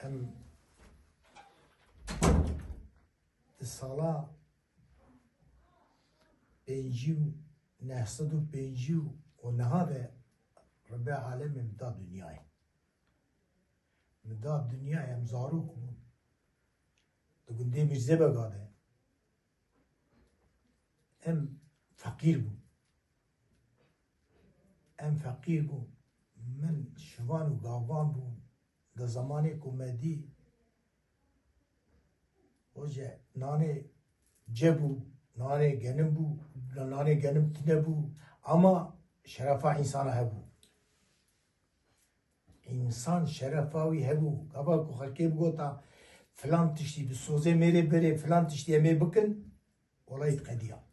ام سالا بنجيو نحصدو بنجيو ونهذا رب العالمين مدى دنياي مدى دنياي مزاروكم تقول دي مش زبا قاده ام فقير بو ام فقير بو من شوان و قاوان بو ده زماني كوميدي وجه ناني جبو ناني جنم بو ناني جنم تنبو اما شرفا انسان هبو انسان شرفاوي هبو قبل كو خلقي بقوتا فلان تشتي بسوزي ميري بري فلان تشتي امي بكن ولايت قديا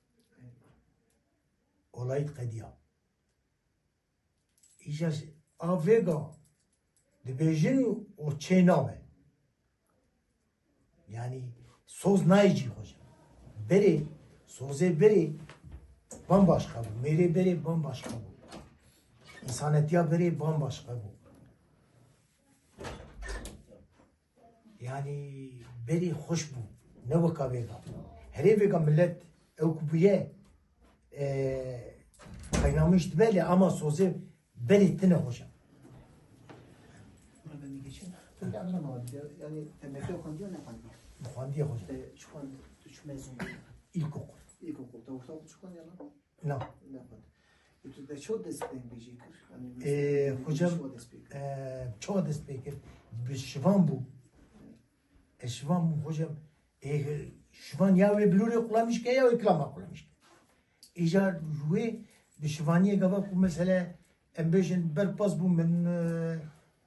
ولايت قديا ايجاز افيغا دبيجن و تشينامه يعني سوز نايجي خوش بري سوزي بري bambaşka bu. Meri beri bambaşka bu. İnsaniyetiya beri bambaşka bu. Yani beri hoş bu. Ne vaka vega. Her vega millet evkubuye kaynamıştı böyle ama sözü beri tine hoşa. Ben de geçeyim. Tabii anlamadım. Yani temelde okan diyor ne kan diyor? Muhandiye hoşa. Şu an 3 mezun değil. İlkokul. İlkokulda ortaokul şu an yalan. Ne? Ne kan? Ütüde çok destekleyin becekir. Hocam çoğu destekler. Bir şivan bu. Şivan bu hocam. Şivan ya ve bluri kulamış ki ya iklama kulamış ki. İcar ve bir şivaniye gava bu mesela embejin berpas bu men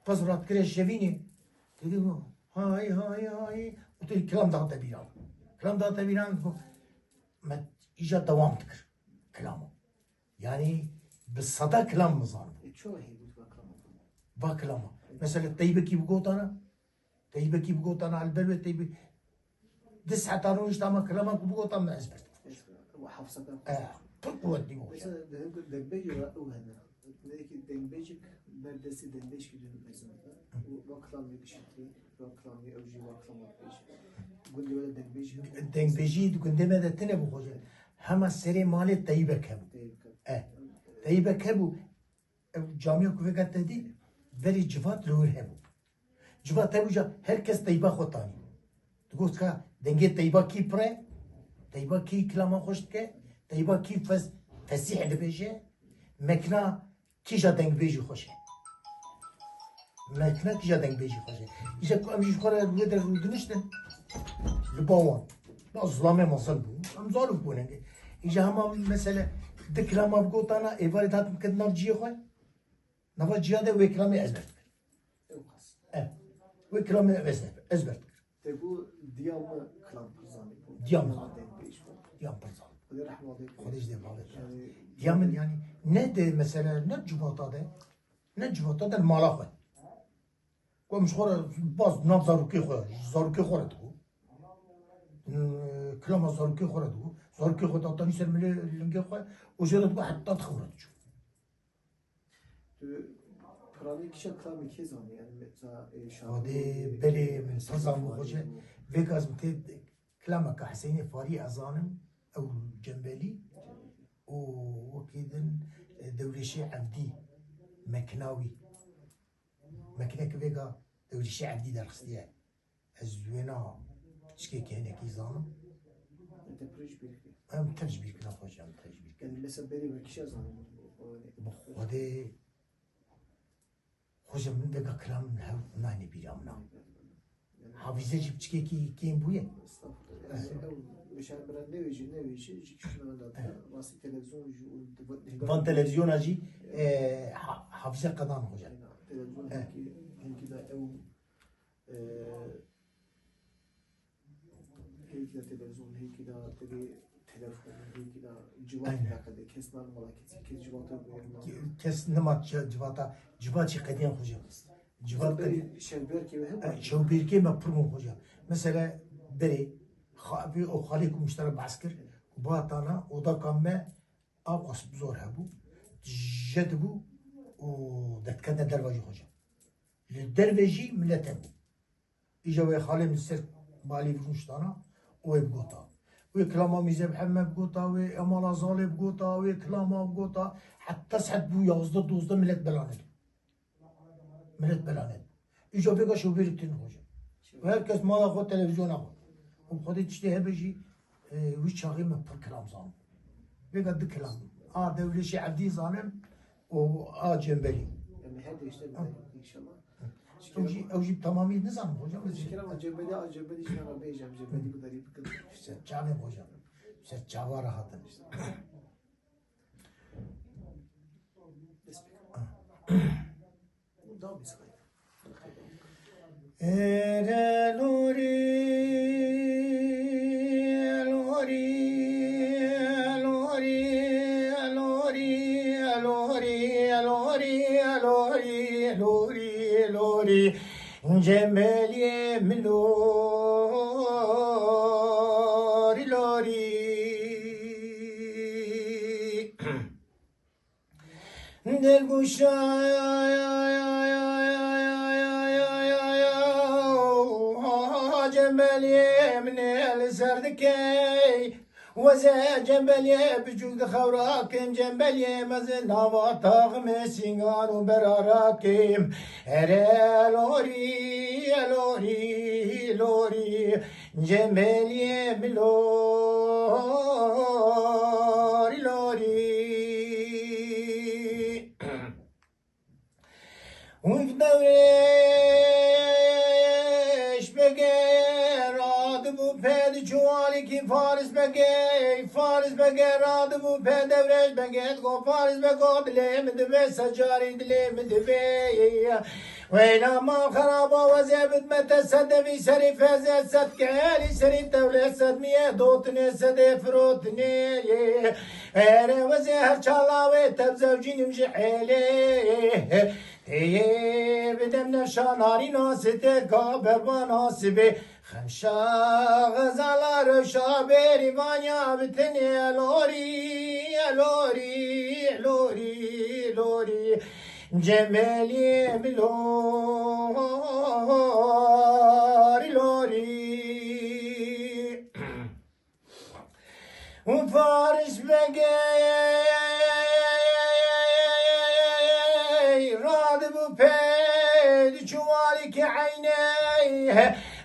pas rahat kire şevini. Dedi bu hay hay hay. O da ikram dağıta bir an. İkram dağıta bir an bu. İcar devam tıkır. Kelamı. Yani بالصدا كلام مزان çoğu heybut baklama. باكلامه مثلا طيبه كي بقوطانا طيبه كي بقوطانا على البلوه طيبه تسعة تانوش تاما كلامك بقوطا ما ازبرت وحفظك. تقوى دي Mesela dembeci var o hene. Belki dembecik berdesi dembeç gidiyor mesela. Bu baklam yetişti. Baklam evci baklam yapmış. Günde böyle dembeci. دنبجي دكن دم ده تنه بخوجه هما سري مال طيبه كبو طيبه كبو جامعه كوفيكات دي بري جفات لور هبو جفات هبو جا herkes طيبه خوتاني تقول كا دنگه طيبه كي بري طيبه كي كلام خوشت كه طيبه كي فسيح دبيجه مكنا كي جا دنگ بيجي خوشه مكنا كي جا دنگ بيجي خوشه اجا كو امجي خورا ودر دنشتن لباوان ما ظلامه مصل بو هم ظالم بو نگه اجا هما مثلا دكلام بقوتانا ايفاري تات مكد ناف جيه خوي ناف جيه ده وكلامي ازبرت وكلامي ازبرت Bu diyamı klan kızanı. Diyam. Dembeç bu. ديام برزال Hadi rahmet eylesin. خديش دي بالك Yani ديام يعني ند مثلا ند جباطة ده ند جباطة ده المالا خوي كو مش خورا باز ناف زاروكي خورا تقول كلام زاروكي خورا تقول زاروكي خورا تاني سر ملي لنجي خوي وجرت بو حتى تخورا تشوف Kur'an'ı kişi klan bir kez anı yani mesela هذه بلي من صزام وخوجة فيغاز متى كلامك حسيني فاري أظانم أو جنبالي وكيدن دولشي عبدي مكناوي مكناك فيغا دولشي عبدي در خستيه الزوينة شكي كهنا كي ظانم depreş bir. أم تجبيك نخوجة أم تجبيك Yani mesela benim bir kişi azanı. هذه خوجة من فيغا كلام نهو ناني بيرامنا حافظة جيب شكي كي بويه Mesela ben ne veci şuna da basit televizyon فان تلفزيون أجي حافظة قدام خوجة televizyon ki de ev هيك تلفزيون هيك تبي تلفون هيك جوات كذا كسر الملاكي كيس جوات كس نمط جواتا جواتي قديم خوجة جوات قديم شبير كي وهم شو بيركي ما برمو خوجة مثلا بري خابي أو خاليكم مشترك بعسكر وباطانا ودا كم أقص بزور هبو جدبو ودتكنا دروجي خوجة الدروجي ملتبو İşte ve halim ser bali vurmuştana o hep gota. Ve klama mizeb hemme gota ve emala zalib gota ve klama gota. Hatta saat bu yazda dozda millet belanet. Millet belanet. İşte beka şu biriktin hocam. Ve herkes mala ko televizyona ko. O kadar işte hep şey ve çağı mı per kelam zanım. Beka dı kelam. A devleşi abdi zanım o a cembeli. Yani her değişte inşallah. Evci tamamı ne zanım hocam? Şeker ama cebeli işine arabeyeceğim. Cebeli bu da iyi bir kız. İşte çağım hocam. İşte çağa rahatım işte. Devam et. Lori, lori, lori, lori, lori, lori, lori, lori, lori, Cemeliye lori, lori. Del جنبلي من السردكي وزا جنبلي بجود خوراكم جنبلي مزن هوا طاغم سينغان وبراراكم هرا لوري لوري لوري جنبلي لوري لوري وفدوريش بقى راد بو بيد جوالي كي فارس بقى فارس بقى راد بو بيد دوريش بقى تقو فارس بقى دلي مدبي سجاري دلي مدبي وينا ما خرابا وزيبت متى سد في سري فازت سد كالي سري الدولة سد مية دوتني سد فروتني انا وزيهر شالاوي تبزوجي نمشي حيلي بدم نشان هاری ناسته کابر با ناسبه خمشا غزالار شابری وانیا بتنی لوری لوری لوری لوری جمالی لوری لوری فارس بگه شوالك عيني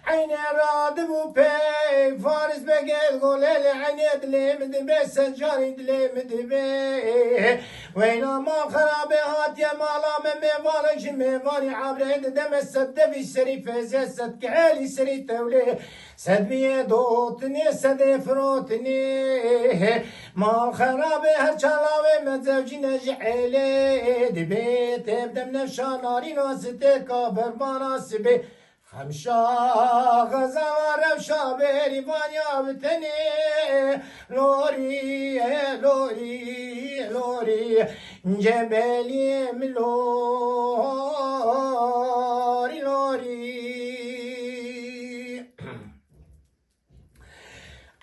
عيني رادب وبي فارس بقيت قول لي عيني دلي مدبي سجاري دلي مدبي وين ما خرابي هات يا مالا من ميفارش ميفاري عبريد دم السد في سري فزي سد كعالي سري تولي سد بيه دوتني سد فروتني ما خرابي هرشالاوي من زوجي نجحيلي دبي تبدم نفشان ناري ناستي كابر مناسبي خمشا غزوار شابيري بانيا بتني لوري لوري لوري جبلي ملوري لوري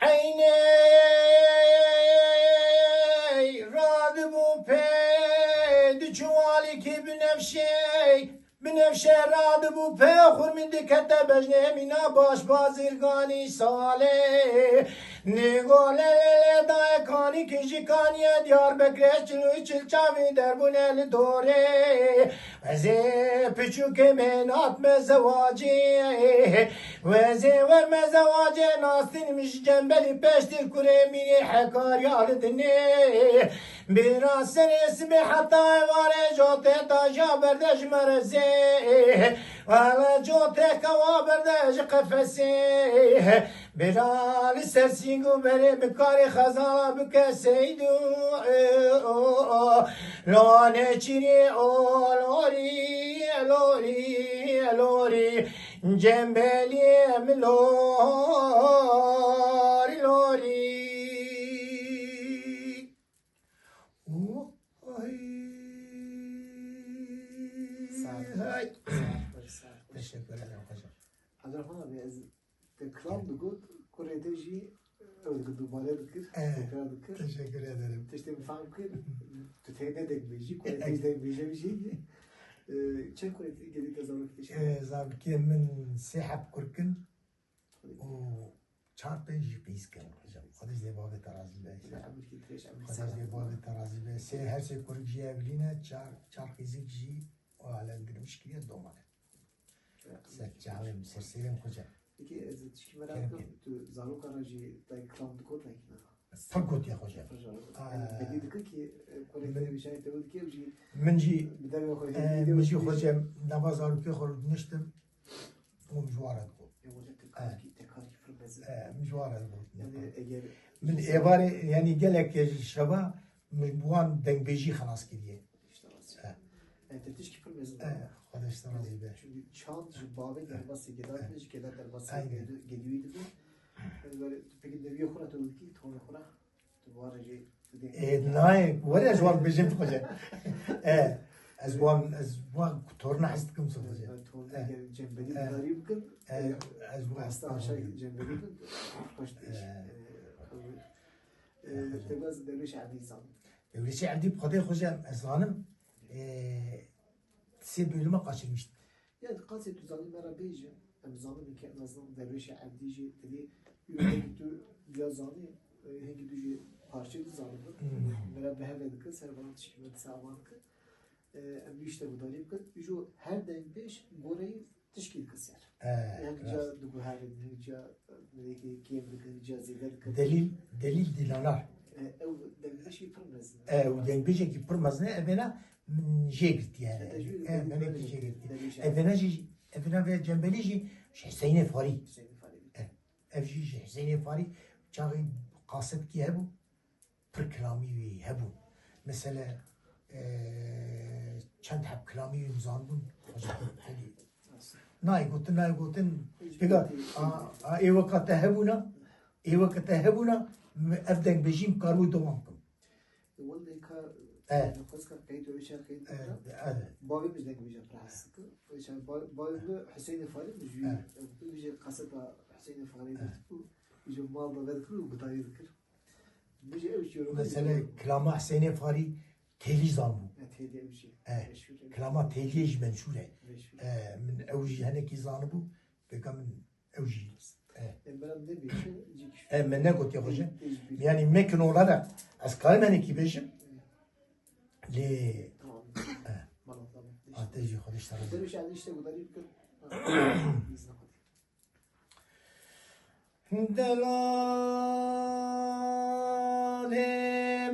عيني رادبو بيد جوالك بنفشي بنفشه راد بو پیخور من دکت بجنه مینا باش بازرگانی ساله نگوله دای کانی کشی کانی دیار بکرش چلوی چلچاوی در بونل دوره وزی پچوک منات مزواجی وزی ور مزواجی ناستین مش جنبلی پشتیر کره مینی حکار یالدنی بیران سن اسمی حتی واره جوته تاجا بردش مرزی ولا جوتك وابرداج قفسي بلال سرسينغو بري بكاري خزانة بك سيدو لوني چيري لوري لوري لوري جنبلي ملوري لوري Teşekkür ederim hocam. Abdurrahman abi az tekrar dugud kuredeji özgü dubare dikir tekrar dikir. Teşekkür ederim. İşte bir fan kır tutayda dek beji kuredeji dek beji bir şey. Çen Kur'an'ı gelip de zaman kitişe. Zabki min sehab kurkin o çarpın jipizken hocam. Kadız de babı terazi be. Kadız de babı terazi be. Se her şey kurciye evline çar fizik ji o alendirmiş ki domane. Ser çağım serselim hocam. Peki tişki merak ettim. Tu zanuk aracı da klandı kod da ki. Fakot ya hocam. Peki dikkat ki Kur'an'da bir şey tevdi ki uji Minci بدأ ياخذ minci hocam nabaz alıp korudmuştum. O mjvara bu. تكاليف في المنزل Mjvara bu. يعني اگر من عبارة يعني قالك شباب مجبوان دنبيجي خلاص كذي. يعني تشكي في المنزل هذا اشتراطي به. çünkü çant babı derbası gedarmış gedar derbası Aynen. geliyordu bu. Böyle peki de bir okura tutuldu ki tonu okura tuvarıcı ناي ولا جوان بجيب خجل. أزوان كتورنا حستكم صفجة. tonu cembeli darayım kın أزوان hasta aşağı cembeli kın hoş değil. Tebaz devleş adizan. Öyle şey عندي بقضية خجل أزانم تسيب بيلما قاشمشت. Yani kaset tuzanı merabeyce emzanı ki en azından devleş adizci dedi yürüdü yazanı hangi düzü parçaydı zanıdı. Merhaba hevledik kız her bana teşekkür savanık. Bir işte bu dalip kız. Şu her denbeş goreyi teşkil kız yer. Yani ca dugu her ca neki kiyemlik ca zeder kız. دليل دلالار. Ev denbeş yapılmaz. ودنبيجي كي برمزنا أبنا من جيبت يعني. أنا كي جيبت. أبنا في جنبليجي حسين فاري. أفجي حسين فاري. شاغي قاصد كي هبو. بركلامي هبو. مثلا چند حب كلامي يمزان بون. ناي قلتن. بقى اي وقت هبونا. أفدن بجيم كارو دوامكم. والله كا نقص كا كيد ويش كيد. بابي مش دك بيجا براسك. ويش بابي حسين فاري بيجي بيجي قصد حسين فاري بيجي مال ده ذكر وبداية ذكر. بيجي أوش يروح. مثلا كلامه حسين فاري تيلي زانو. تهدي أوشي. كلامه تيليج منشورة. من أوجي هناك زانبو بقى من أوجي. من نقول يا خجل يعني ممكن ولا أسكال من كيبيشم لي تيجي خدش ترى دروش يعني إيش تقول داري بكر دلال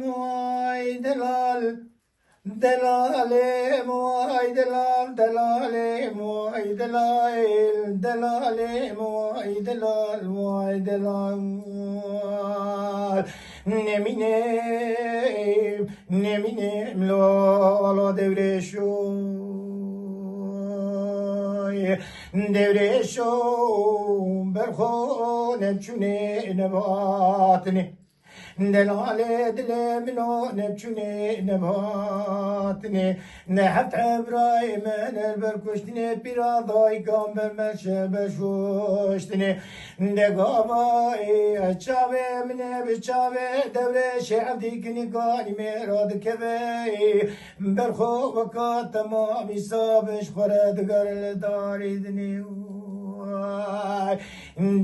موي دلال دلال موي دلال دلال موي دلال دلال موي دلال موي دلال نمینم لالا دورشو برخونم چونه نباتنی دلاله دلمنو نبچونه نباتني نحت عبراي من البركشتني براداي قام بالمشي بشوشتني دقاباي اتشاوي من بتشاوي دوري شعبي كني قاني ميراد كبي برخو وقات تمامي صابش خرد قرل داري دنيو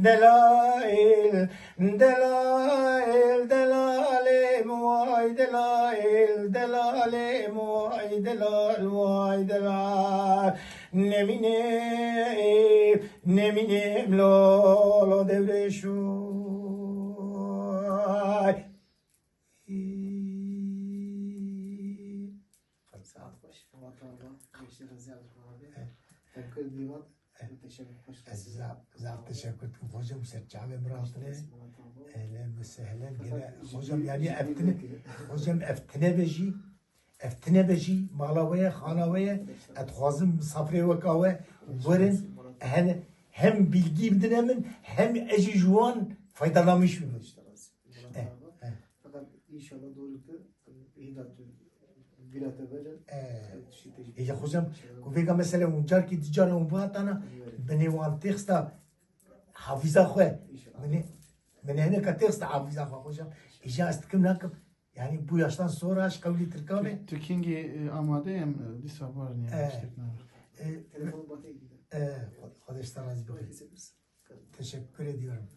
دلائل دلائل دلالي موي دلائل دلالي موي دلال موي دلال نميني ملولو دبرشو زعب تشكرتكم هجم سرجع بمراتنا اهلا وسهلا هجم يعني افتنا بجي مالاوية خاناوية اتخوازم صفري وكاوة ورن hem bilgi bilemen hem eji juan faydalamış mı? Fakat inşallah doğrultu hidatı bilate verir. Ya hocam, kuvvega mesela uncar ki ticara unbatana beni wan texta hafiza khoy. Beni hene ka texta hafiza khoy hocam. İja astkim nakım Yani bu yaştan sonra aşk kavli Türkçe. Tu kingi amadeyim disa var yani. e, Telefonu batı gidiyor. Kardeşler razı olsun. Herkese bilsin. Teşekkür ediyorum.